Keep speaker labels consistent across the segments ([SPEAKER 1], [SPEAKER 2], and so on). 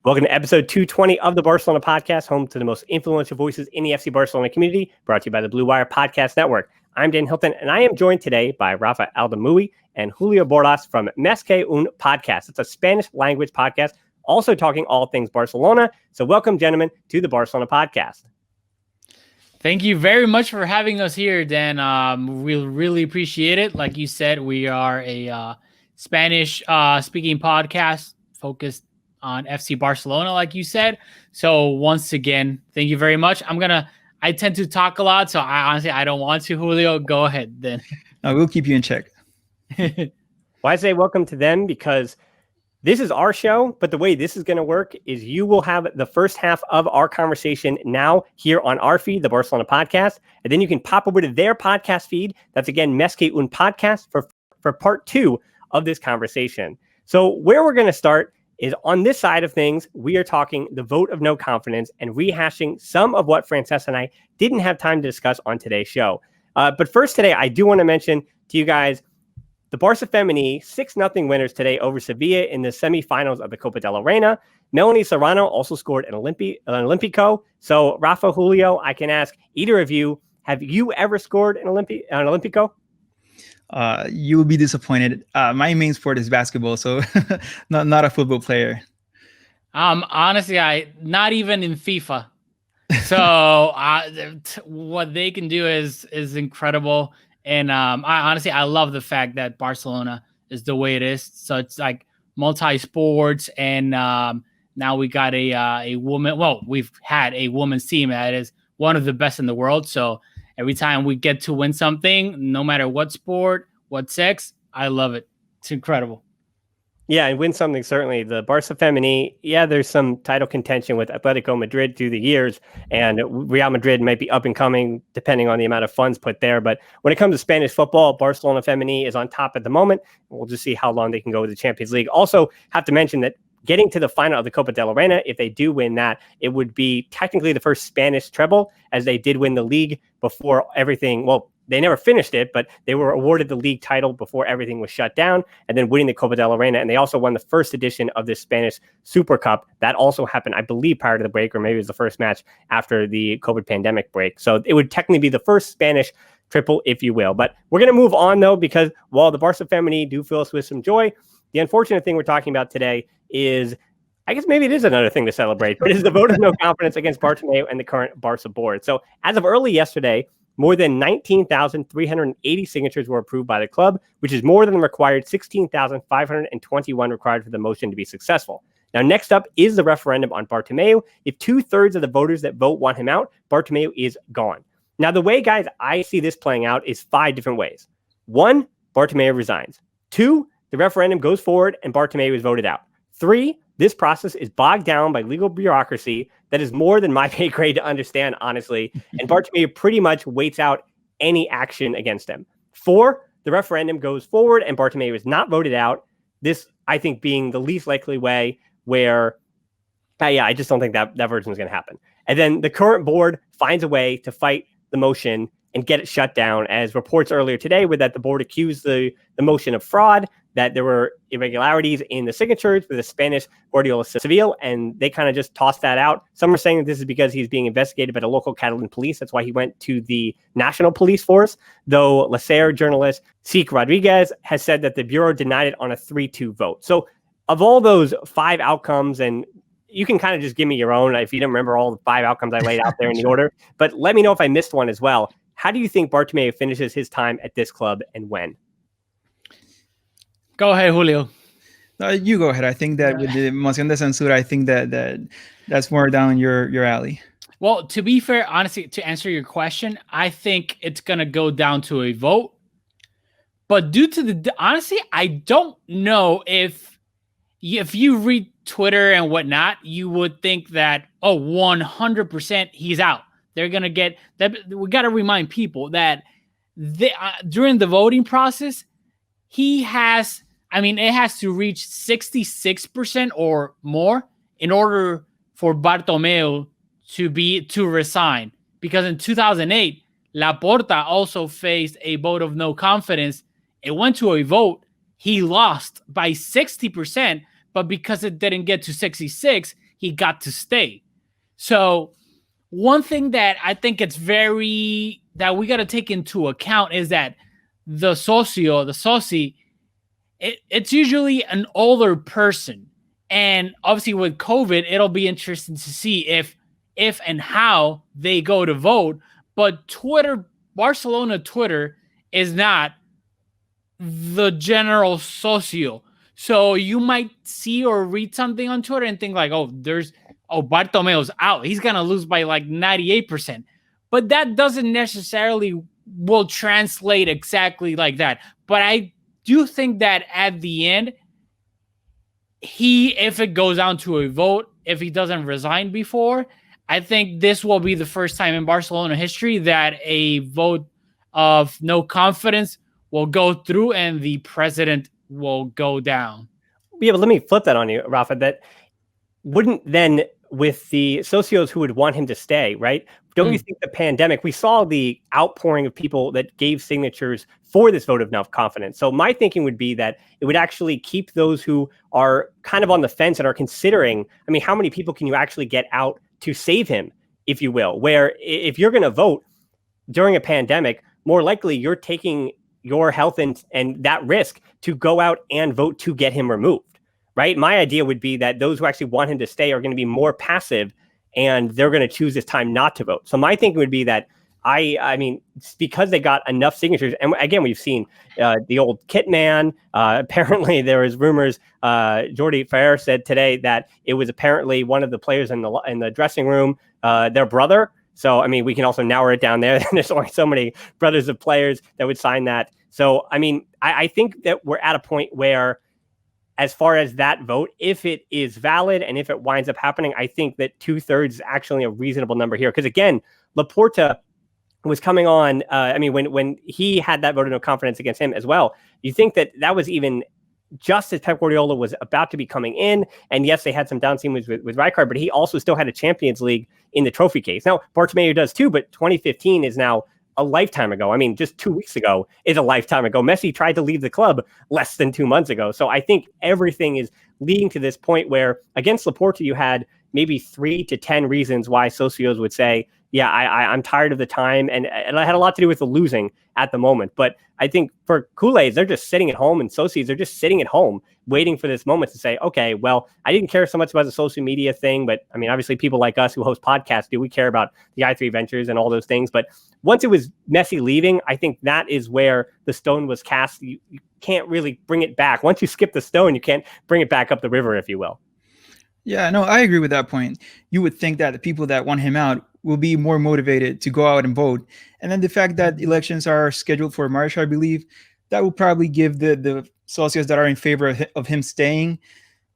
[SPEAKER 1] Welcome to episode 220 of the Barcelona Podcast, home to the most influential voices in the FC Barcelona community, brought to you by the Blue Wire Podcast Network. I'm Dan Hilton, and I am joined today by Rafa and Julio Bordas from Més Que Un Podcast. It's a Spanish language podcast, also talking all things Barcelona. So welcome, gentlemen, to the Barcelona Podcast.
[SPEAKER 2] Thank you very much for having us here, Dan. We really appreciate it. Like you said, we are a Spanish speaking podcast focused on FC Barcelona, like you said. So once again, thank you very much. I tend to talk a lot, so I don't want to. Julio, go ahead then.
[SPEAKER 3] No, we'll keep you in check.
[SPEAKER 1] Well, I say welcome to them because this is our show, but the way this is going to work is you will have the first half of our conversation now here on our feed, the Barcelona Podcast, and then you can pop over to their podcast feed. That's again, Més Que Un Podcast for part two of this conversation. So where we're going to start is on this side of things, we are talking the vote of no confidence and rehashing some of what Frances and I didn't have time to discuss on today's show. But first today, I do want to mention to you guys, the Barça Femení 6-0 winners today over Sevilla in the semifinals of the Copa de la Reina. Melanie Serrano also scored an Olympico. So Rafa, Julio, I can ask either of you, have you ever scored an Olympico?
[SPEAKER 3] You will be disappointed. My main sport is basketball, so not a football player.
[SPEAKER 2] Honestly, not even in FIFA. So what they can do is incredible. And I love the fact that Barcelona is the way it is. So it's like multi-sports, and now we got a woman. Well, we've had a women's team that is one of the best in the world. So every time we get to win something, no matter what sport, what sex, I love it. It's incredible.
[SPEAKER 1] Yeah, and win something, certainly. The Barça Femení, there's some title contention with Atletico Madrid through the years, and Real Madrid might be up and coming depending on the amount of funds put there. But when it comes to Spanish football, Barcelona Femení is on top at the moment. We'll just see how long they can go with the Champions League. Also, have to mention that getting to the final of the Copa de la Reina, if they do win that, it would be technically the first Spanish treble, as they did win the league before everything. Well, they never finished it, but they were awarded the league title before everything was shut down, and then winning the Copa de la Reina. And they also won the first edition of this Spanish Super Cup. That also happened, I believe, prior to the break, or maybe it was the first match after the COVID pandemic break. So it would technically be the first Spanish triple, if you will. But we're going to move on, though, because while the Barça Femení do fill us with some joy, the unfortunate thing we're talking about today is, I guess maybe it is another thing to celebrate, but it is the vote of no confidence against Bartomeu and the current Barca board. So as of early yesterday, more than 19,380 signatures were approved by the club, which is more than the required 16,521 required for the motion to be successful. Now, next up is the referendum on Bartimeo. If 2/3 of the voters that vote want him out, Bartimeo is gone. Now, the way, guys, I see this playing out is 5 different ways. 1, Bartimeo resigns. 2, the referendum goes forward and Bartimeo is voted out. 3, this process is bogged down by legal bureaucracy that is more than my pay grade to understand, honestly, and Bartimeo pretty much waits out any action against him. 4, the referendum goes forward and Bartimeo is not voted out. This, I think, being the least likely way where, I just don't think that version is going to happen. And then the current board finds a way to fight the motion and get it shut down, as reports earlier today were that the board accused the motion of fraud, that there were irregularities in the signatures with the Spanish Guardiola Civil, and they kind of just tossed that out. Some are saying that this is because he's being investigated by the local Catalan police. That's why he went to the national police force, though La Ser journalist Sic Rodriguez has said that the Bureau denied it on a 3-2 vote. So of all those 5 outcomes, and you can kind of just give me your own if you don't remember all the 5 outcomes I laid out there in the order, but let me know if I missed one as well. How do you think Bartomeu finishes his time at this club and when?
[SPEAKER 2] Go ahead, Julio.
[SPEAKER 3] You go ahead. I think that with the moción de censura, I think that's more down your alley.
[SPEAKER 2] Well, to be fair, honestly, to answer your question, I think it's going to go down to a vote. But due to honestly, I don't know if you read Twitter and whatnot, you would think that, 100% he's out. They're going to get that. We got to remind people that during the voting process, it has to reach 66% or more in order for Bartomeu to resign. Because in 2008, Laporta also faced a vote of no confidence. It went to a vote. He lost by 60%, but because it didn't get to 66, he got to stay. So one thing that I think that we got to take into account is that the soci, it's usually an older person. And obviously with COVID, it'll be interesting to see if and how they go to vote. But Barcelona Twitter is not the general socio. So you might see or read something on Twitter and think like, Bartomeo's out. He's going to lose by like 98%. But that doesn't necessarily will translate exactly like that. But I do think that at the end, if it goes down to a vote, if he doesn't resign before, I think this will be the first time in Barcelona history that a vote of no confidence will go through and the president will go down.
[SPEAKER 1] Yeah, but let me flip that on you, Rafa. That wouldn't then, with the socios who would want him to stay, right? Don't you think the pandemic, we saw the outpouring of people that gave signatures for this vote of no confidence. So my thinking would be that it would actually keep those who are kind of on the fence and are considering, I mean, how many people can you actually get out to save him, if you will? Where if you're going to vote during a pandemic, more likely you're taking your health and that risk to go out and vote to get him removed, right? My idea would be that those who actually want him to stay are going to be more passive and they're going to choose this time not to vote. So my thinking would be that I mean, because they got enough signatures, and again, we've seen the old kit man. Apparently, there was rumors. Jordi Ferrer said today that it was apparently one of the players in the dressing room, their brother. So, I mean, we can also narrow it down there. There's only so many brothers of players that would sign that. So, I mean, I think that we're at a point where, as far as that vote, if it is valid and if it winds up happening, I think that 2/3 is actually a reasonable number here. Because again, Laporta was coming on. I mean, when he had that vote of no confidence against him as well, you think that was even just as Pep Guardiola was about to be coming in. And yes, they had some down seasons with Rijkaard, but he also still had a Champions League in the trophy case. Now, Bartimeo does too, but 2015 is now a lifetime ago. I mean, just 2 weeks ago is a lifetime ago. Messi tried to leave the club less than 2 months ago. So I think everything is leading to this point where against Laporta, you had maybe 3 to 10 reasons why socios would say, yeah, I'm tired of the time. And it had a lot to do with the losing at the moment. But I think for Kool-Aids, they're just sitting at home, and socios, they're just sitting at home waiting for this moment to say, okay, well, I didn't care so much about the social media thing, but I mean, obviously people like us who host podcasts do. We care about the i3 Ventures and all those things. But once it was Messi leaving, I think that is where the stone was cast. You can't really bring it back. Once you skip the stone, you can't bring it back up the river, if you will.
[SPEAKER 3] Yeah, no, I agree with that point. You would think that the people that want him out will be more motivated to go out and vote. And then the fact that elections are scheduled for March, I believe, that will probably give the socios that are in favor of him staying,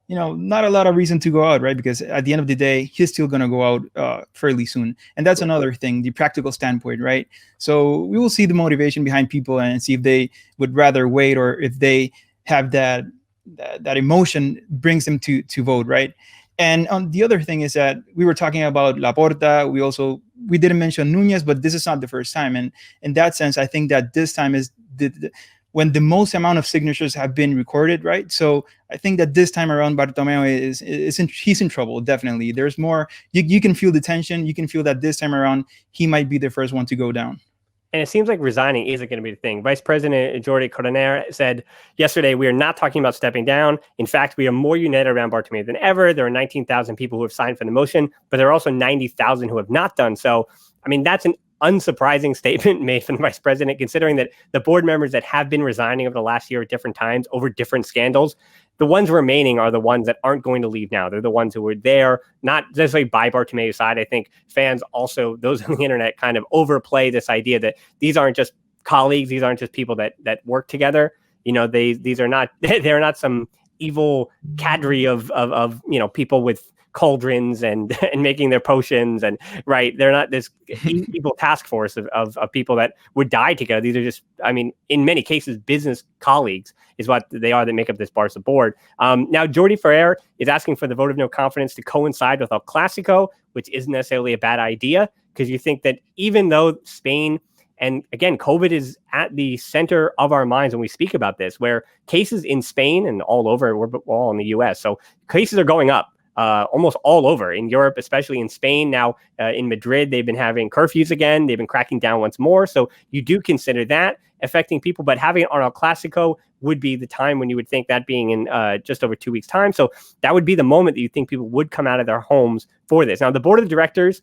[SPEAKER 3] not a lot of reason to go out, right? Because at the end of the day, he's still going to go out fairly soon. And that's another thing, the practical standpoint, right? So we will see the motivation behind people and see if they would rather wait or if they have that emotion brings them to vote, right? And on the other thing is that we were talking about Laporta. We didn't mention Nunez, but this is not the first time. And in that sense, I think that this time is when the most amount of signatures have been recorded, right? So I think that this time around, Bartomeu he's in trouble, definitely. There's more. You can feel the tension. You can feel that this time around, he might be the first one to go down.
[SPEAKER 1] And it seems like resigning isn't going to be the thing. Vice President Jordi Coroner said yesterday, we are not talking about stepping down. In fact, we are more united around Bartimeo than ever. There are 19,000 people who have signed for the motion, but there are also 90,000 who have not done so. I mean, that's an unsurprising statement made from the vice president, considering that the board members that have been resigning over the last year at different times over different scandals, the ones remaining are the ones that aren't going to leave now. They're the ones who were there, not necessarily by Bartimeo's side. I think fans also, those on the internet, kind of overplay this idea that these aren't just colleagues. These aren't just people that work together. These are not, they're not some evil cadre of people with cauldrons and making their potions, and right, they're not this evil task force of people that would die together. These are just, I mean, in many cases, business colleagues is what they are that make up this Barca board. Now, Jordi Ferrer is asking for the vote of no confidence to coincide with El Clasico, which isn't necessarily a bad idea, because you think that even though Spain, and again, COVID is at the center of our minds when we speak about this, where cases in Spain and all over, we're all in the US, so cases are going up. almost all over in Europe, especially in Spain. Now in Madrid, they've been having curfews again. They've been cracking down once more. So you do consider that affecting people, but having it on El Clasico would be the time when you would think, that being in just over 2 weeks' time. So that would be the moment that you think people would come out of their homes for this. Now, the board of directors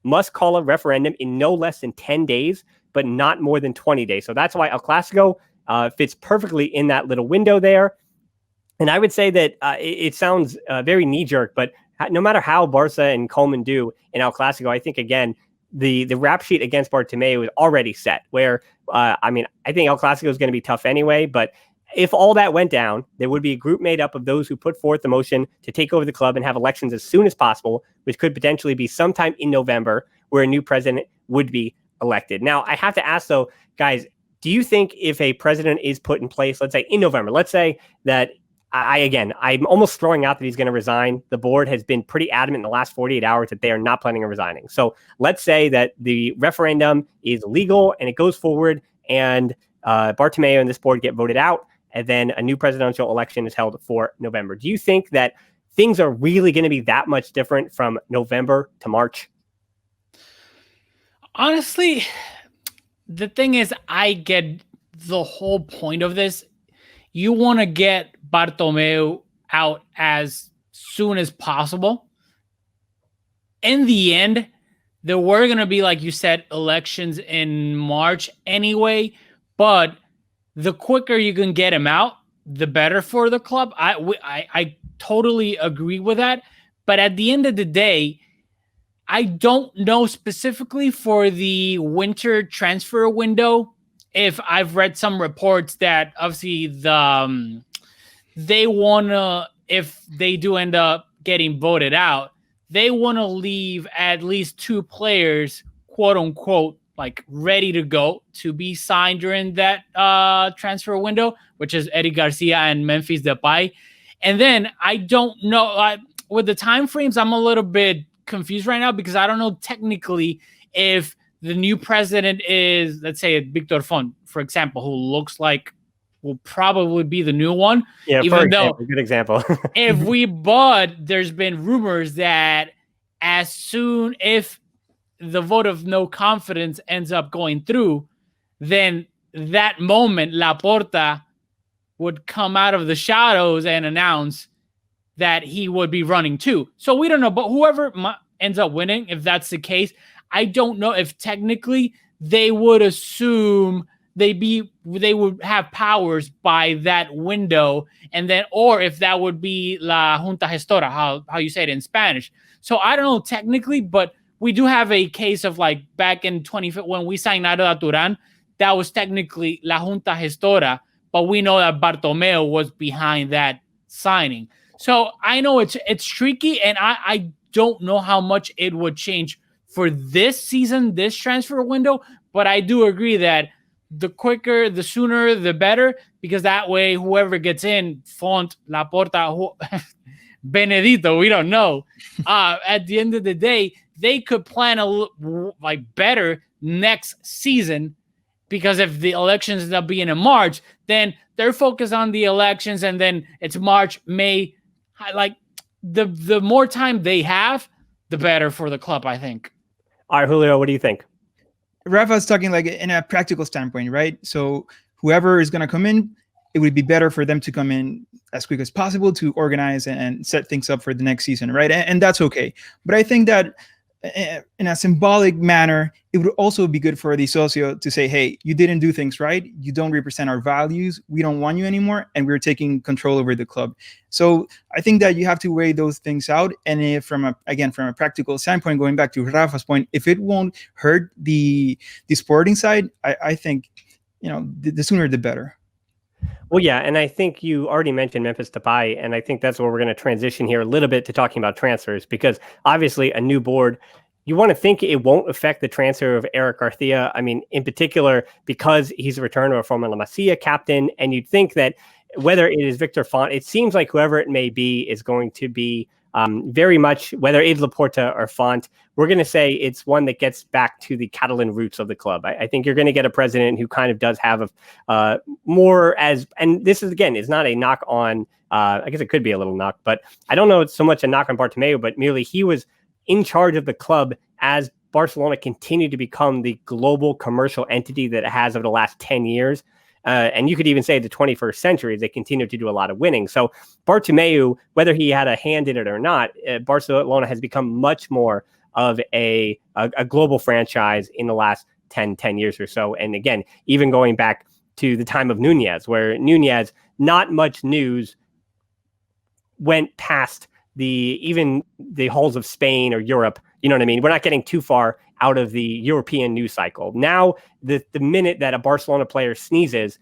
[SPEAKER 1] must call a referendum in no less than 10 days, but not more than 20 days. So that's why El Clasico fits perfectly in that little window there. And I would say that it sounds very knee-jerk, but no matter how Barca and Koeman do in El Clasico, I think, again, the rap sheet against Bartimeo is already set, where, I think El Clasico is going to be tough anyway, but if all that went down, there would be a group made up of those who put forth the motion to take over the club and have elections as soon as possible, which could potentially be sometime in November, where a new president would be elected. Now, I have to ask, though, guys, do you think if a president is put in place, let's say in November, let's say that I'm almost throwing out that he's going to resign. The board has been pretty adamant in the last 48 hours that they are not planning on resigning. So let's say that the referendum is legal and it goes forward, and Bartimeo and this board get voted out, and then a new presidential election is held for November. Do you think that things are really going to be that much different from November to March?
[SPEAKER 2] Honestly, the thing is, I get the whole point of this. You want to get Bartomeu out as soon as possible. In the end, there were going to be, like you said, elections in March anyway, but the quicker you can get him out, the better for the club. I totally agree with that. But at the end of the day, I don't know specifically for the winter transfer window. If I've read some reports that obviously they want to, if they do end up getting voted out, they want to leave at least 2 players, quote unquote, like ready to go to be signed during that transfer window, which is Eric Garcia and Memphis Depay. And then I don't know, with the time frames, I'm a little bit confused right now, because I don't know technically if the new president is, let's say, Victor Font, for example, who looks like will probably be the new one.
[SPEAKER 1] Yeah,
[SPEAKER 2] even though
[SPEAKER 1] a good example.
[SPEAKER 2] but there's been rumors that as soon if the vote of no confidence ends up going through, then that moment Laporta would come out of the shadows and announce that he would be running too. So we don't know, but whoever ends up winning, if that's the case, I don't know if technically they would assume they would have powers by that window, and then, or if that would be la Junta Gestora, how you say it in Spanish. So I don't know technically, but we do have a case of, like, back in 2015 when we signed Arda Turan, that was technically la Junta Gestora, but we know that Bartomeu was behind that signing. So I know it's tricky, and I don't know how much it would change for this season, this transfer window, but I do agree that the quicker, the sooner, the better, because that way, whoever gets in, Font, Laporta, Benedito, we don't know. At the end of the day, they could plan better next season, because if the elections end up being in March, then they're focused on the elections, and then it's March, May. Like, the more time they have, the better for the club, I think.
[SPEAKER 1] All right, Julio, what do you think?
[SPEAKER 3] Rafa's talking like in a practical standpoint, right? So whoever is going to come in, it would be better for them to come in as quick as possible to organize and set things up for the next season, right? And that's okay. But I think that in a symbolic manner, it would also be good for the socio to say, hey, you didn't do things right. You don't represent our values. We don't want you anymore. And we're taking control over the club. So I think that you have to weigh those things out. And if from a practical standpoint, going back to Rafa's point, if it won't hurt the sporting side, I think, the sooner the better.
[SPEAKER 1] Well, yeah, and I think you already mentioned Memphis Depay, and I think that's where we're going to transition here a little bit to talking about transfers, because obviously a new board, you want to think it won't affect the transfer of Eric Garcia. I mean, in particular, because he's a return of a former La Masia captain, and you'd think that whether it is Victor Font, it seems like whoever it may be is going to be very much, whether it's Laporta or Font, we're going to say it's one that gets back to the Catalan roots of the club. I think you're going to get a president who kind of does have more as, and this is, again, is not a knock on, I guess it could be a little knock, but I don't know it's so much a knock on Bartomeu, but merely he was in charge of the club as Barcelona continued to become the global commercial entity that it has over the last 10 years. And you could even say the 21st century, they continued to do a lot of winning. So Bartimeo, whether he had a hand in it or not, Barcelona has become much more of a global franchise in the last 10 years or so. And again, even going back to the time of Nunez, where Nunez, not much news went past even the halls of Spain or Europe. You know what I mean? We're not getting too far out of the European news cycle. Now, the minute that a Barcelona player sneezes,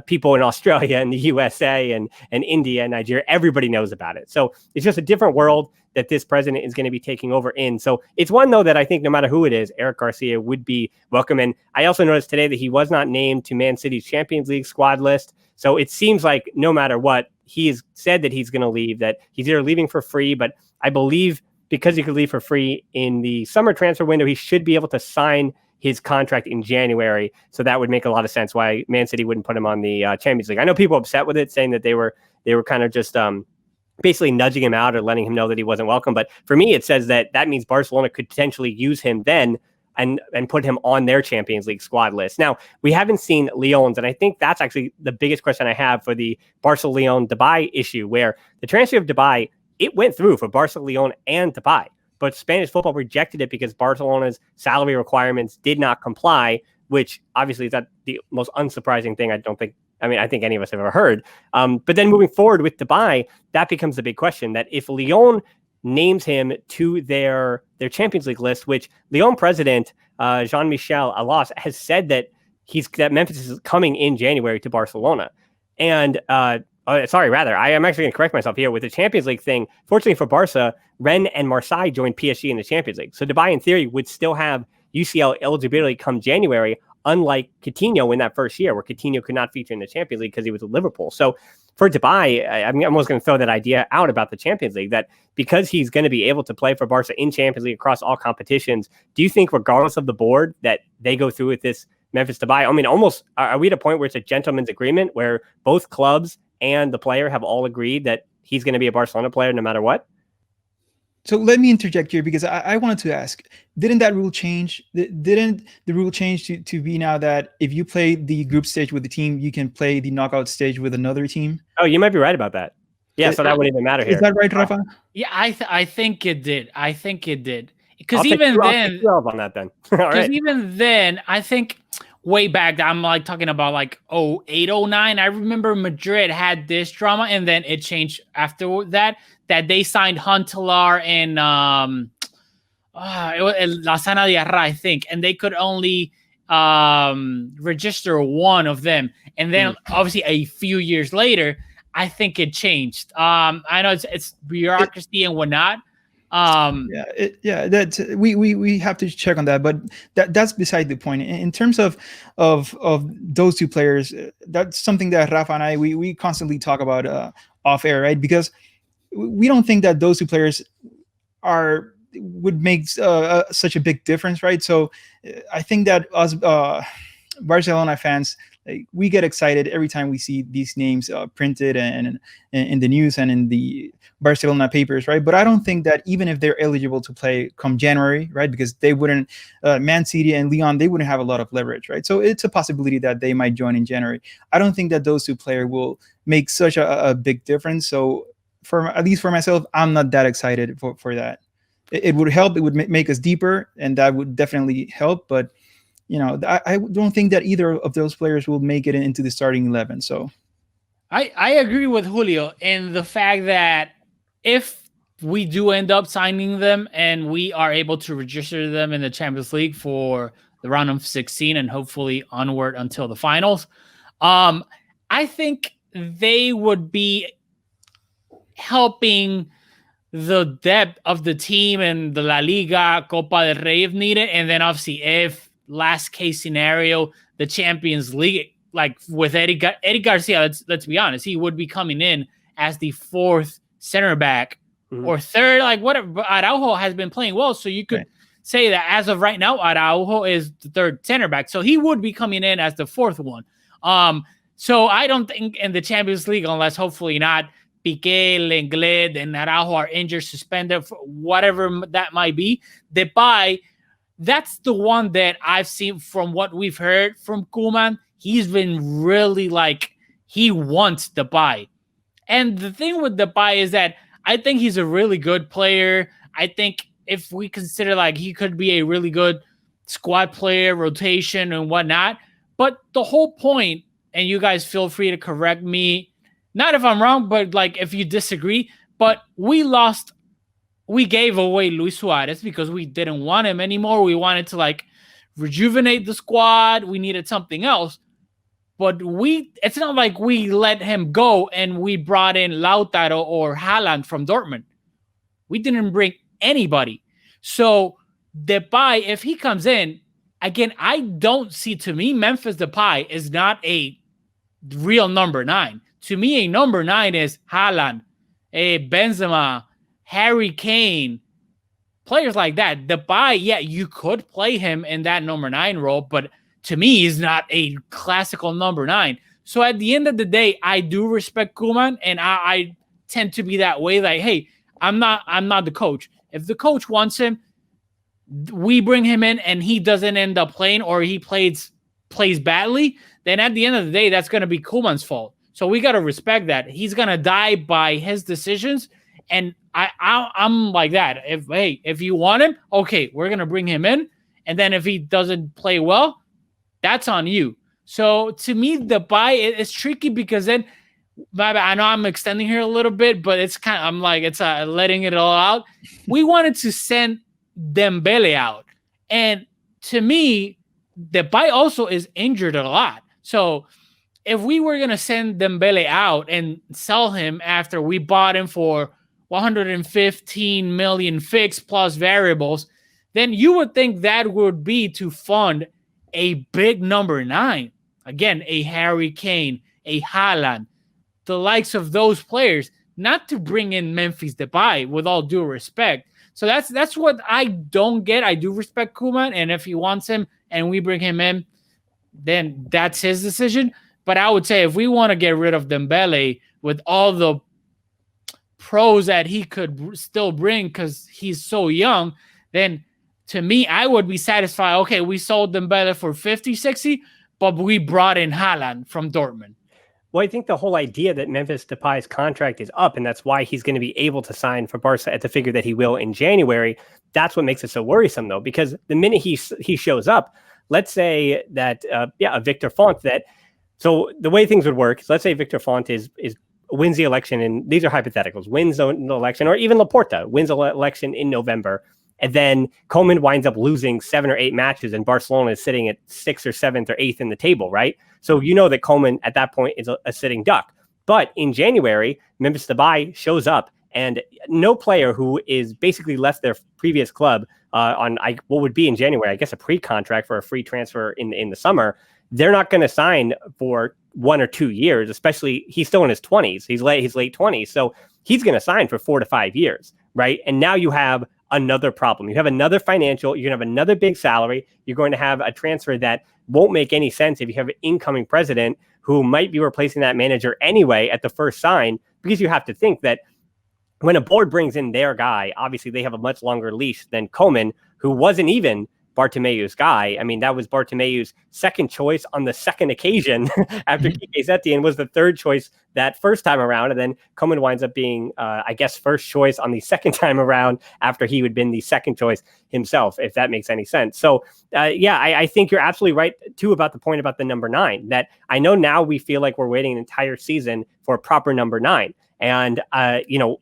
[SPEAKER 1] people in Australia and the USA and India and Nigeria, everybody knows about it. So it's just a different world that this president is going to be taking over in. So it's one, though, that I think no matter who it is, Eric Garcia would be welcome. And I also noticed today that he was not named to Man City's Champions League squad list. So it seems like no matter what, he has said that he's going to leave, that he's either leaving for free, but I believe because he could leave for free in the summer transfer window, he should be able to sign his contract in January. So that would make a lot of sense why Man City wouldn't put him on the Champions League. I know people are upset with it, saying that they were kind of just basically nudging him out or letting him know that he wasn't welcome. But for me, it says that means Barcelona could potentially use him then and put him on their Champions League squad list. Now, we haven't seen Lyon's, and I think that's actually the biggest question I have for the Barca-Lyon Depay issue, where the transfer of Depay, it went through for Barca, Lyon, and Depay, but Spanish football rejected it because Barcelona's salary requirements did not comply, which obviously is not the most unsurprising thing. I think any of us have ever heard. But then moving forward with Depay, that becomes the big question, that if Lyon names him to their Champions League list, which Lyon president Jean-Michel Aulas has said that Memphis is coming in January to Barcelona. And I am actually going to correct myself here with the Champions League thing. Fortunately for Barca, Rennes and Marseille joined PSG in the Champions League. So Depay, in theory, would still have UCL eligibility come January, unlike Coutinho in that first year, where Coutinho could not feature in the Champions League because he was with Liverpool. So for Depay, I'm almost going to throw that idea out about the Champions League, that because he's going to be able to play for Barca in Champions League across all competitions, do you think, regardless of the board, that they go through with this Memphis Depay? I mean, almost, are we at a point where it's a gentleman's agreement where both clubs and the player have all agreed that he's going to be a Barcelona player no matter what?
[SPEAKER 3] So let me interject here, because I wanted to ask, didn't that rule change? Didn't the rule change to be now that if you play the group stage with the team, you can play the knockout stage with another team?
[SPEAKER 1] Oh, you might be right about that. Yeah, so that wouldn't even matter here.
[SPEAKER 3] Is that right, Rafa?
[SPEAKER 2] Yeah, I think it did. Because
[SPEAKER 1] on that then.
[SPEAKER 2] Even then, I think way back, I'm like talking about like 08, 09. I remember Madrid had this drama, and then it changed after that they signed Huntelaar and it was Lassana Diarra, I think, and they could only register one of them. And then obviously a few years later, I think it changed. I know it's bureaucracy and whatnot.
[SPEAKER 3] That we have to check on that, but that's beside the point. In terms of those two players, that's something that Rafa and I we constantly talk about off air, right? Because we don't think that those two players would make such a big difference, right? So I think that us Barcelona fans, we get excited every time we see these names printed and in the news and in the Barcelona papers, right? But I don't think that even if they're eligible to play come January, right? Because they wouldn't, Man City and Lyon, they wouldn't have a lot of leverage, right? So it's a possibility that they might join in January. I don't think that those two players will make such a big difference. So at least for myself, I'm not that excited for that. It would help. It would make us deeper, and that would definitely help. But I don't think that either of those players will make it into the starting 11. So
[SPEAKER 2] I agree with Julio in the fact that if we do end up signing them and we are able to register them in the Champions League for the round of 16 and hopefully onward until the finals, I think they would be helping the depth of the team and the La Liga, Copa del Rey if needed. And then obviously if last case scenario, the Champions League, like with Eddie Garcia, let's be honest, he would be coming in as the fourth center back or third, like whatever. But Araujo has been playing well, so you could say that as of right now, Araujo is the third center back, so he would be coming in as the fourth one. So I don't think in the Champions League, unless hopefully not, Piqué, Lenglet, and Araujo are injured, suspended, whatever that might be. Depay, that's the one that I've seen from what we've heard from Koeman. He's been really like, he wants Depay. And the thing with Depay is that I think he's a really good player. I think if we consider like he could be a really good squad player, rotation and whatnot. But the whole point, and you guys feel free to correct me, not if I'm wrong, but like if you disagree, but we gave away Luis Suarez because we didn't want him anymore. We wanted to like rejuvenate the squad. We needed something else. But it's not like we let him go and we brought in Lautaro or Haaland from Dortmund. We didn't bring anybody. So Depay, if he comes in, again, I don't see, to me, Memphis Depay is not a real number 9. To me, a number 9 is Haaland, a Benzema, Harry Kane, players like that. Depay, yeah, you could play him in that number 9 role, but to me, he's not a classical number 9. So at the end of the day, I do respect Koeman, and I tend to be that way. Like, hey, I'm not the coach. If the coach wants him, we bring him in, and he doesn't end up playing, or he plays badly. Then at the end of the day, that's going to be Koeman's fault. So we got to respect that. He's going to die by his decisions, and I'm like that. If you want him, okay, we're going to bring him in, and then if he doesn't play well, that's on you. So to me, Depay is tricky because then I know I'm extending here a little bit, but it's kind of, I'm like, it's letting it all out. We wanted to send Dembélé out. And to me, Depay also is injured a lot. So if we were going to send Dembélé out and sell him after we bought him for 115 million fixed plus variables, then you would think that would be to fund a big number 9. Again, a Harry Kane, a Haaland, the likes of those players, not to bring in Memphis Depay, with all due respect. So that's what I don't get. I do respect Koeman, and if he wants him and we bring him in, then that's his decision. But I would say if we want to get rid of Dembélé with all the pros that he could still bring because he's so young, then to me, I would be satisfied. Okay, we sold Dembélé for 50, 60, but we brought in Haaland from Dortmund.
[SPEAKER 1] Well, I think the whole idea that Memphis Depay's contract is up, and that's why he's going to be able to sign for Barca at the figure that he will in January, that's what makes it so worrisome, though, because the minute he shows up, let's say that, Victor Font, so the way things would work is, let's say Victor Font wins the election, and these are hypotheticals, wins the election, or even Laporta wins the election in November, and then Koeman winds up losing 7 or 8 matches, and Barcelona is sitting at 6th or 7th or 8th in the table, right? So you know that Koeman at that point is a sitting duck. But in January, Memphis Depay shows up, and no player who is basically left their previous club on what would be in January, I guess a pre-contract for a free transfer in the summer, they're not going to sign for 1 or 2 years, especially he's still in his 20s. He's late 20s. So he's going to sign for 4 to 5 years, right? And now you have another problem. You have another financial, you're going to have another big salary. You're going to have a transfer that won't make any sense if you have an incoming president who might be replacing that manager anyway at the first sign, because you have to think that when a board brings in their guy, obviously they have a much longer leash than Koeman, who wasn't even Bartomeu's guy. I mean, that was Bartomeu's second choice on the second occasion after Quique Setién was the third choice that first time around. And then Koeman winds up being, first choice on the second time around after he had been the second choice himself, if that makes any sense. So, I think you're absolutely right, too, about the point about the number 9, that I know now we feel like we're waiting an entire season for a proper number 9. And,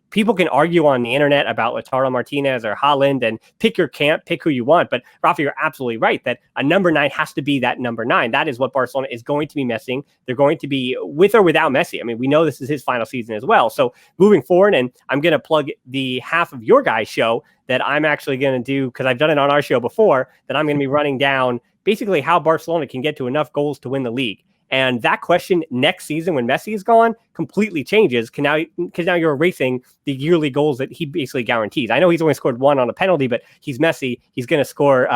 [SPEAKER 1] people can argue on the internet about Lautaro Martinez or Haaland and pick your camp, pick who you want. But Rafa, you're absolutely right that a number 9 has to be that number 9. That is what Barcelona is going to be missing. They're going to be with or without Messi. I mean, we know this is his final season as well. So moving forward, and I'm going to plug the half of your guys' show that I'm actually going to do, because I've done it on our show before, that I'm going to be running down basically how Barcelona can get to enough goals to win the league. And that question next season when Messi is gone completely changes. Because now you're erasing the yearly goals that he basically guarantees. I know he's only scored 1 on a penalty, but he's Messi. He's going to score.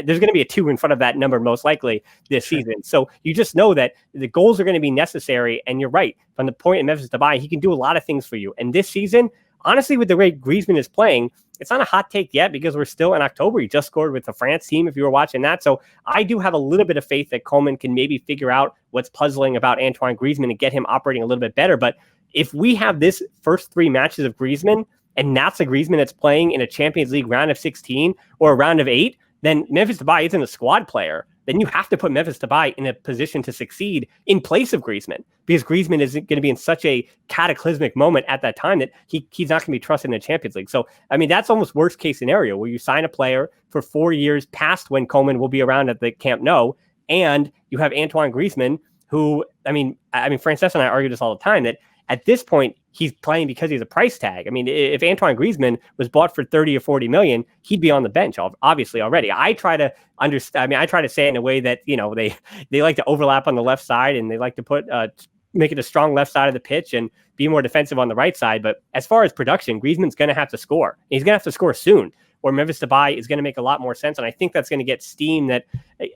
[SPEAKER 1] There's going to be a 2 in front of that number most likely this season. So you just know that the goals are going to be necessary. And you're right. From the point in Memphis Depay, he can do a lot of things for you. And this season, honestly, with the way Griezmann is playing, it's not a hot take yet because we're still in October. He just scored with the France team, if you were watching that. So I do have a little bit of faith that Koeman can maybe figure out what's puzzling about Antoine Griezmann and get him operating a little bit better. But if we have this first 3 matches of Griezmann, and that's a Griezmann that's playing in a Champions League round of 16 or a round of 8, then Memphis Depay isn't a squad player. Then you have to put Memphis Depay in a position to succeed in place of Griezmann, because Griezmann is going to be in such a cataclysmic moment at that time that he's not going to be trusted in the Champions League. So, I mean, that's almost worst case scenario where you sign a player for 4 years past when Koeman will be around at the Camp Nou, and you have Antoine Griezmann, who, I mean, Frances and I argue this all the time, that at this point, he's playing because he's a price tag. I mean, if Antoine Griezmann was bought for 30 or 40 million, he'd be on the bench, obviously, already. I try to understand. I mean, I try to say it in a way that, you know, they like to overlap on the left side, and they like to make it a strong left side of the pitch and be more defensive on the right side. But as far as production, Griezmann's going to have to score. He's going to have to score soon, or Memphis Depay is going to make a lot more sense. And I think that's going to get steam that,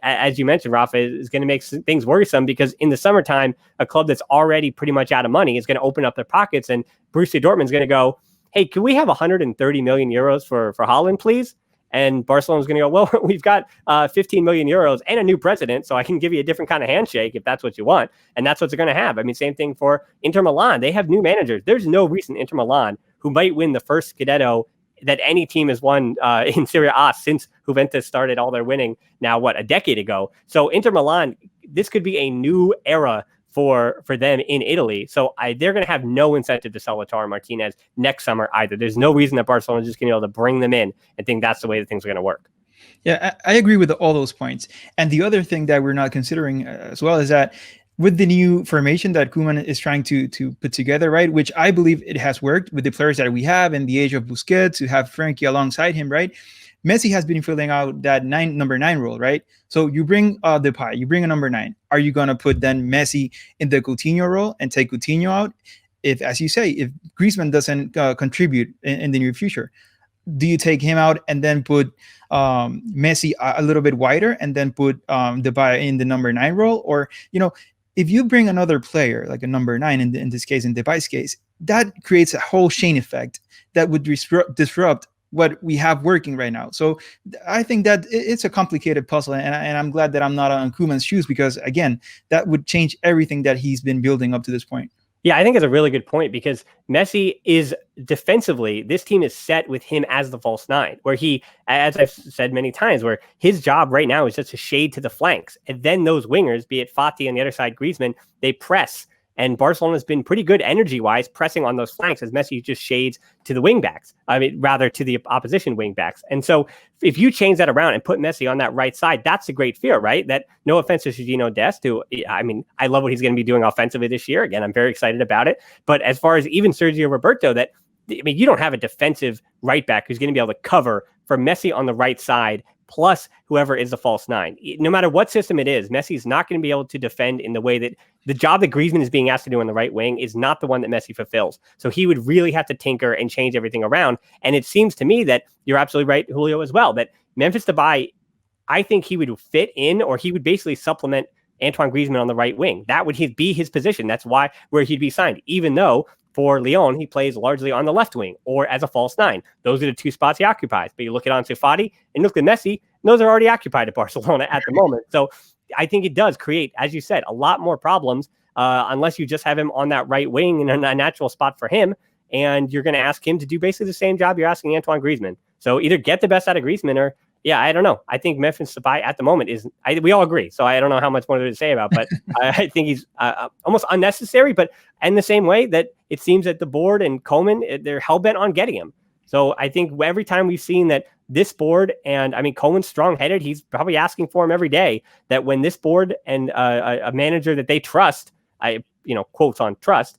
[SPEAKER 1] as you mentioned, Rafa, is going to make things worrisome, because in the summertime, a club that's already pretty much out of money is going to open up their pockets, and Borussia Dortmund's going to go, hey, can we have 130 million euros for Haaland, please? And Barcelona's going to go, well, we've got 15 million euros and a new president, so I can give you a different kind of handshake if that's what you want. And that's what they're going to have. I mean, same thing for Inter Milan. They have new managers. There's no reason Inter Milan, who might win the first Scudetto that any team has won in Serie A since Juventus started all their winning now, a decade ago. So Inter Milan, this could be a new era for them in Italy. So they're going to have no incentive to sell Lautaro Martinez next summer either. There's no reason that Barcelona is just going to be able to bring them in and think that's the way that things are going to work.
[SPEAKER 3] Yeah, I agree with all those points. And the other thing that we're not considering as well is that with the new formation that Koeman is trying to put together, right, which I believe it has worked with the players that we have in the age of Busquets, to have Frankie alongside him, right? Messi has been filling out that number 9 role, right? So you bring Depay, you bring a number 9. Are you going to put then Messi in the Coutinho role and take Coutinho out? If, as you say, if Griezmann doesn't contribute in the near future, do you take him out and then put Messi a little bit wider and then put Depay in the number 9 role? Or, you know, if you bring another player like a number 9 in this case, in Depay's case, that creates a whole chain effect that would disrupt what we have working right now. So I think that it's a complicated puzzle, and I'm glad that I'm not on Koeman's shoes, because again, that would change everything that he's been building up to this point.
[SPEAKER 1] Yeah, I think it's a really good point, because Messi is defensively, this team is set with him as the false 9, where he, as I've said many times, where his job right now is just to shade to the flanks. And then those wingers, be it Fati on the other side, Griezmann, they press. And Barcelona's been pretty good energy-wise pressing on those flanks as Messi just shades to the wing-backs. I mean, rather to the opposition wing-backs. And so if you change that around and put Messi on that right side, that's a great fear, right? That, no offense to Serginho Dest, who, I mean, I love what he's going to be doing offensively this year. Again, I'm very excited about it. But as far as even Sergio Roberto, that, I mean, you don't have a defensive right back who's going to be able to cover for Messi on the right side, plus whoever is the false 9. No matter what system it is, Messi's not going to be able to defend in the way that the job that Griezmann is being asked to do on the right wing is not the one that Messi fulfills. So he would really have to tinker and change everything around. And it seems to me that you're absolutely right, Julio, as well, that Memphis Depay, I think he would fit in, or he would basically supplement Antoine Griezmann on the right wing. That would be his position. That's where he'd be signed, even though for Lyon, he plays largely on the left wing or as a false 9. Those are the 2 spots he occupies. But you look at Ansu Fati and look at Messi, and those are already occupied at Barcelona at the moment. So I think it does create, as you said, a lot more problems unless you just have him on that right wing in a natural spot for him. And you're going to ask him to do basically the same job you're asking Antoine Griezmann. So either get the best out of Griezmann, or, yeah, I don't know. I think Memphis Depay at the moment we all agree. So I don't know how much more to say about, but I think he's almost unnecessary, but in the same way that it seems that the board and Koeman, they're hell-bent on getting him. So I think every time we've seen that this board, and I mean, Koeman's strong-headed, he's probably asking for him every day, that when this board and a manager that they trust, quotes on trust,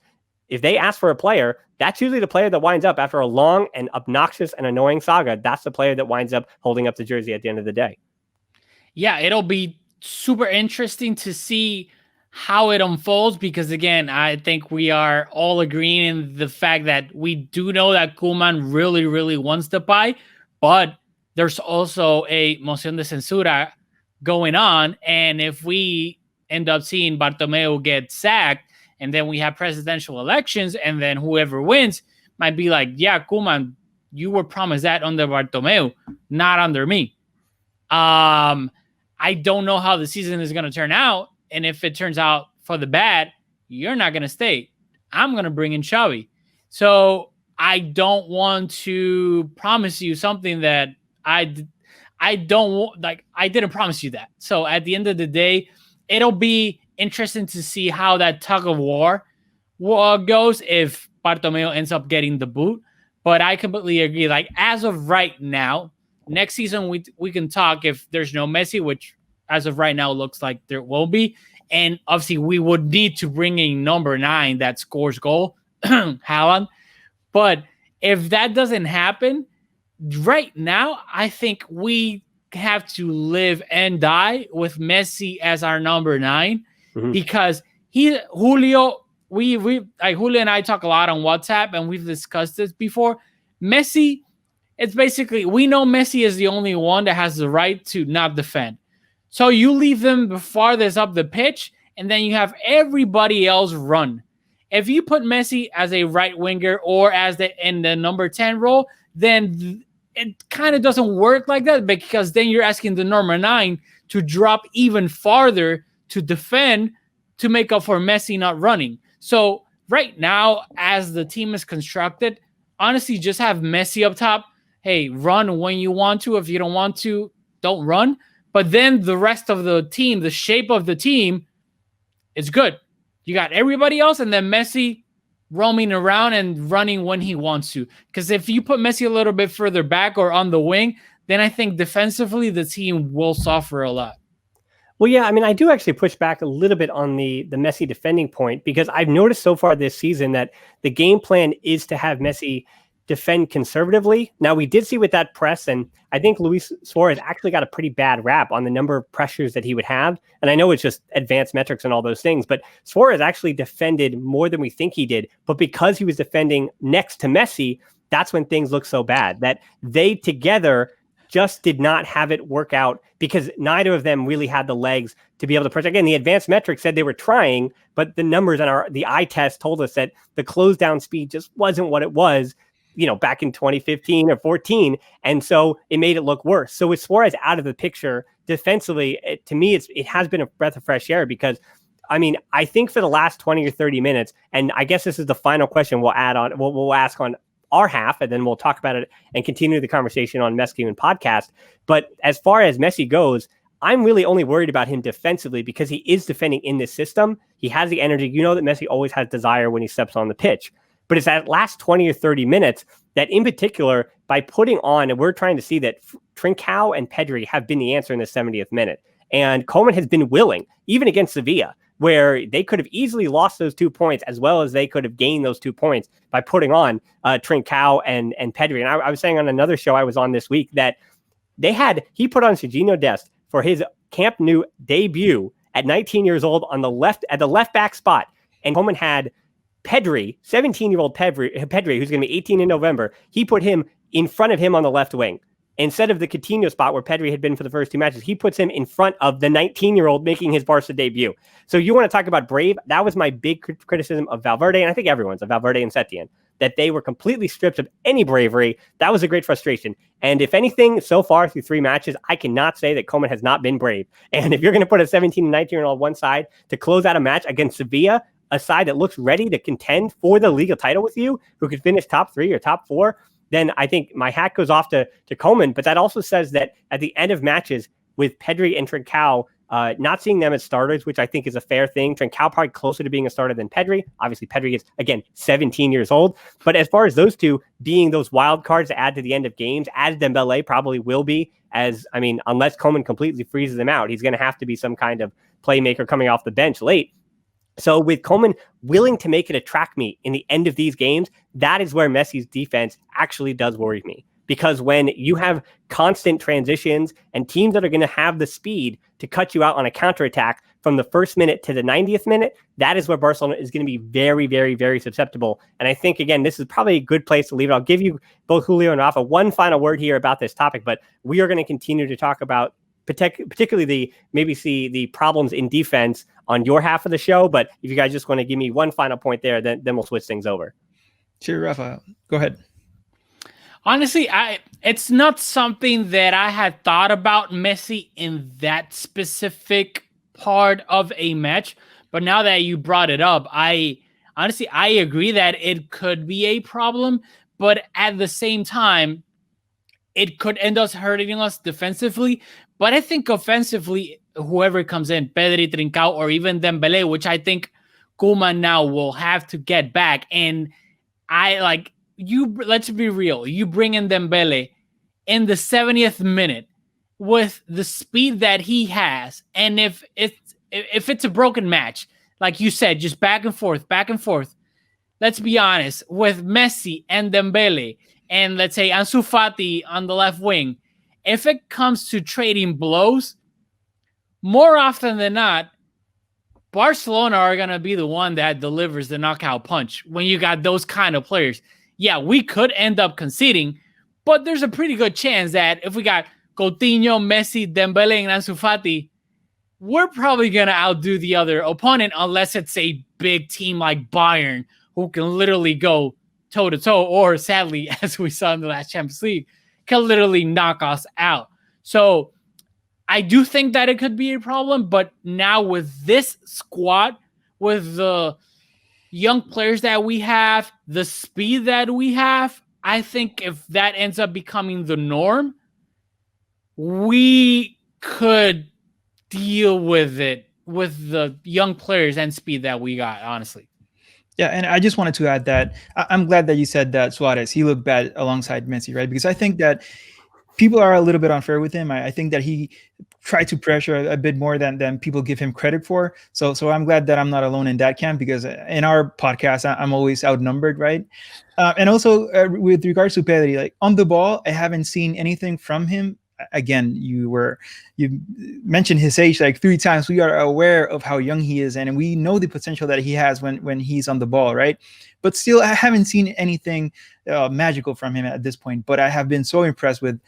[SPEAKER 1] if they ask for a player, that's usually the player that winds up after a long and obnoxious and annoying saga. That's the player that winds up holding up the jersey at the end of the day.
[SPEAKER 2] Yeah, it'll be super interesting to see how it unfolds, because again, I think we are all agreeing in the fact that we do know that Koeman really, really wants Depay, but there's also a moción de censura going on. And if we end up seeing Bartomeu get sacked, and then we have presidential elections, and then whoever wins might be like, yeah, Koeman, you were promised that under Bartomeu, not under me. I don't know how the season is going to turn out. And if it turns out for the bad, you're not going to stay. I'm going to bring in Xavi. So I don't want to promise you something that I don't want. Like, I didn't promise you that. So at the end of the day, it'll be interesting to see how that tug of war goes if Bartomeu ends up getting the boot. But I completely agree. Like, as of right now, next season we can talk if there's no Messi, which as of right now looks like there will be. And obviously we would need to bring in number 9 that scores goal, Haaland. But if that doesn't happen, right now, I think we have to live and die with Messi as our number 9, because Julio and I talk a lot on WhatsApp, and we've discussed this before. Messi, it's basically, we know Messi is the only one that has the right to not defend. So you leave them the farthest up the pitch, and then you have everybody else run. If you put Messi as a right winger or as in the number 10 role, then it kind of doesn't work like that, because then you're asking the number 9 to drop even farther to defend to make up for Messi not running. So right now, as the team is constructed, honestly, just have Messi up top. Hey, run when you want to. If you don't want to, don't run. But then the rest of the team, the shape of the team, is good. You got everybody else, and then Messi roaming around and running when he wants to. Because if you put Messi a little bit further back or on the wing, then I think defensively the team will suffer a lot.
[SPEAKER 1] Well, yeah, I mean, I do actually push back a little bit on the Messi defending point, because I've noticed so far this season that the game plan is to have Messi defend conservatively. Now, we did see with that press, and I think Luis Suarez actually got a pretty bad rap on the number of pressures that he would have. And I know it's just advanced metrics and all those things, but Suarez actually defended more than we think he did. But because he was defending next to Messi, that's when things look so bad, that they together just did not have it work out, because neither of them really had the legs to be able to press. Again, the advanced metrics said they were trying, but the numbers on the eye test told us that the close down speed just wasn't what it was, back in 2015 or 14. And so it made it look worse. So with Suarez out of the picture defensively, to me, it has been a breath of fresh air, because I mean, I think for the last 20 or 30 minutes, and I guess this is the final question we'll ask on our half, and then we'll talk about it and continue the conversation on Mes Que Un Podcast. But as far as Messi goes, I'm really only worried about him defensively, because he is defending in this system. He has the energy. You know that Messi always has desire when he steps on the pitch. But it's that last 20 or 30 minutes that, in particular, by putting on, and we're trying to see that Trincao and Pedri have been the answer in the 70th minute. And Koeman has been willing, even against Sevilla, where they could have easily lost those 2 points, as well as they could have gained those 2 points by putting on Trincao and Pedri. And I was saying on another show I was on this week that he put on Serginho Dest for his Camp Nou debut at 19 years old at the left back spot. And Koeman had Pedri, 17-year-old Pedri, who's going to be 18 in November. He put him in front of him on the left wing. Instead of the Coutinho spot where Pedri had been for the first 2 matches, he puts him in front of the 19-year-old making his Barca debut. So you want to talk about brave? That was my big criticism of Valverde, and I think everyone's, of Valverde and Setien, that they were completely stripped of any bravery. That was a great frustration. And if anything, so far through 3 matches, I cannot say that Koeman has not been brave. And if you're going to put a 17 and 19-year-old on one side to close out a match against Sevilla, a side that looks ready to contend for the Liga title with you, who could finish top 3 or top 4, then I think my hat goes off to Koeman. But that also says that at the end of matches with Pedri and Trincao, not seeing them as starters, which I think is a fair thing. Trincao probably closer to being a starter than Pedri. Obviously, Pedri is, again, 17 years old. But as far as those two being those wild cards to add to the end of games, as Dembélé probably will be, unless Koeman completely freezes them out, he's going to have to be some kind of playmaker coming off the bench late. So with Koeman willing to make it a track meet in the end of these games, that is where Messi's defense actually does worry me. Because when you have constant transitions and teams that are going to have the speed to cut you out on a counterattack, from the first minute to the 90th minute, that is where Barcelona is going to be very, very, very susceptible. And I think, again, this is probably a good place to leave it. I'll give you both Julio and Rafa one final word here about this topic, but we are going to continue to talk about particularly the problems in defense on your half of the show. But if you guys just want to give me one final point there, then we'll switch things over.
[SPEAKER 3] Sure, Rafa, go ahead.
[SPEAKER 2] Honestly, it's not something that I had thought about Messi in that specific part of a match. But now that you brought it up, I agree that it could be a problem. But at the same time, it could end up hurting us defensively. But I think offensively, whoever comes in, Pedri, Trincao, or even Dembélé, which I think Koeman now will have to get back. And let's be real. You bring in Dembélé in the 70th minute with the speed that he has, and if it's a broken match, like you said, just back and forth. Let's be honest, with Messi and Dembélé, and let's say Ansu Fati on the left wing, if it comes to trading blows, more often than not, Barcelona are going to be the one that delivers the knockout punch when you got those kind of players. Yeah, we could end up conceding, but there's a pretty good chance that if we got Coutinho, Messi, Dembélé, and Ansu Fati, we're probably going to outdo the other opponent unless it's a big team like Bayern who can literally go toe-to-toe, or sadly, as we saw in the last Champions League, can literally knock us out. So I do think that it could be a problem, but now with this squad, with the young players that we have, the speed that we have, I think if that ends up becoming the norm, we could deal with it with the young players and speed that we got, honestly.
[SPEAKER 3] Yeah, and I just wanted to add that I'm glad that you said that Suarez, he looked bad alongside Messi, right? Because I think that people are a little bit unfair with him. I think that he tried to pressure a bit more than people give him credit for. So I'm glad that I'm not alone in that camp, because in our podcast, I'm always outnumbered, right? And also with regards to Pedri, like on the ball, I haven't seen anything from him. Again, you mentioned his age like 3 times. We are aware of how young he is, and we know the potential that he has when he's on the ball, right? But still, I haven't seen anything magical from him at this point. But I have been so impressed with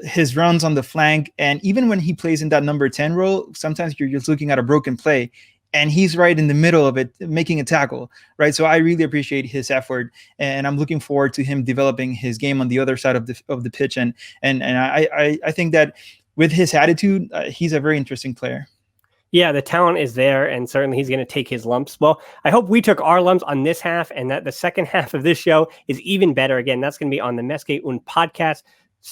[SPEAKER 3] his runs on the flank, and even when he plays in that number 10 role, sometimes you're just looking at a broken play, and he's right in the middle of it, making a tackle, right? So I really appreciate his effort, and I'm looking forward to him developing his game on the other side of the pitch. And I think that with his attitude, he's a very interesting player.
[SPEAKER 1] Yeah, the talent is there, and certainly he's going to take his lumps. Well, I hope we took our lumps on this half, and that the second half of this show is even better. Again, that's going to be on the Més Que Un Podcast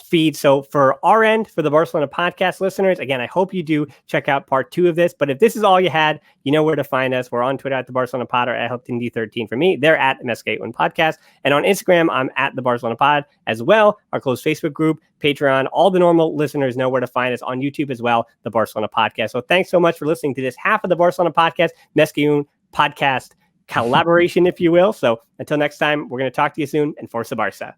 [SPEAKER 1] feed. So for our end, for the Barcelona podcast listeners, again, I hope you do check out part 2 of this. But if this is all you had, you know where to find us. We're on Twitter at the Barcelona Pod, or at HelpTeamD13 for me. They're at Més Que Un Podcast. And on Instagram, I'm at the Barcelona Pod as well. Our closed Facebook group, Patreon, all the normal listeners know where to find us. On YouTube as well, the Barcelona Podcast. So thanks so much for listening to this half of the Barcelona Podcast, Més Que Un Podcast collaboration, if you will. So until next time, we're going to talk to you soon, and Forza Barça.